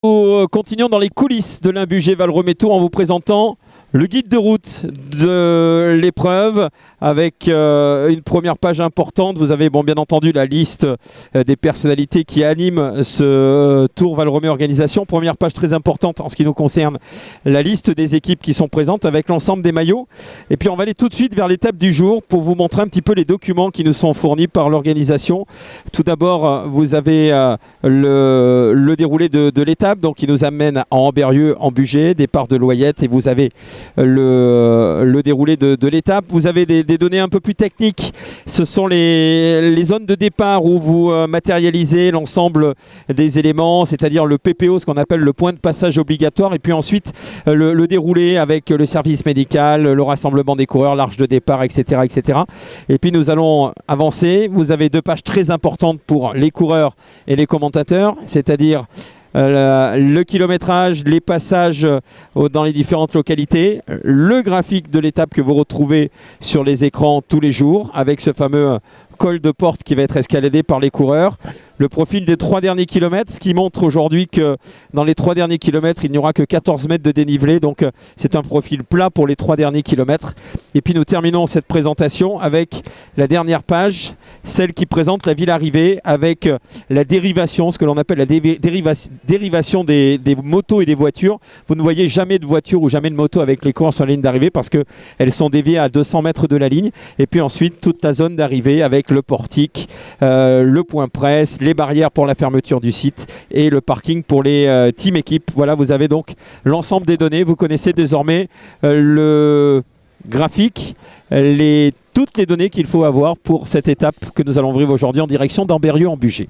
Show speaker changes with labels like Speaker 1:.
Speaker 1: Nous continuons dans les coulisses de l'Imbugé Valremétour en vous présentant le guide de route de l'épreuve avec une première page importante. Vous avez bien entendu la liste des personnalités qui animent ce Tour Valromé Organisation. Première page très importante en ce qui nous concerne, la liste des équipes qui sont présentes avec l'ensemble des maillots. Et puis on va aller tout de suite vers l'étape du jour pour vous montrer un petit peu les documents qui nous sont fournis par l'organisation. Tout d'abord, vous avez le déroulé de l'étape, donc qui nous amène à Ambérieu, en Bugey, départ de Loyette, et vous avez le déroulé de l'étape. Vous avez des données un peu plus techniques. Ce sont les zones de départ où vous matérialisez l'ensemble des éléments, c'est-à-dire le PPO, ce qu'on appelle le point de passage obligatoire, et puis ensuite le déroulé avec le service médical, le rassemblement des coureurs, l'arche de départ, etc., etc. Et puis nous allons avancer. Vous avez deux pages très importantes pour les coureurs et les commentateurs, c'est-à-dire le kilométrage, les passages dans les différentes localités, le graphique de l'étape que vous retrouvez sur les écrans tous les jours avec ce fameux col de porte qui va être escaladé par les coureurs. Le profil des 3 derniers kilomètres, ce qui montre aujourd'hui que dans les 3 derniers kilomètres, il n'y aura que 14 mètres de dénivelé. Donc c'est un profil plat pour les 3 derniers kilomètres. Et puis nous terminons cette présentation avec la dernière page, celle qui présente la ville arrivée avec la dérivation, ce que l'on appelle la dérivation des motos et des voitures. Vous ne voyez jamais de voiture ou jamais de moto avec les coureurs sur la ligne d'arrivée parce qu'elles sont déviées à 200 mètres de la ligne. Et puis ensuite, toute la zone d'arrivée avec le portique, le point presse, les barrières pour la fermeture du site et le parking pour les team équipes. Voilà, vous avez donc l'ensemble des données. Vous connaissez désormais le graphique, toutes les données qu'il faut avoir pour cette étape que nous allons vivre aujourd'hui en direction d'Ambérieu en Bugey.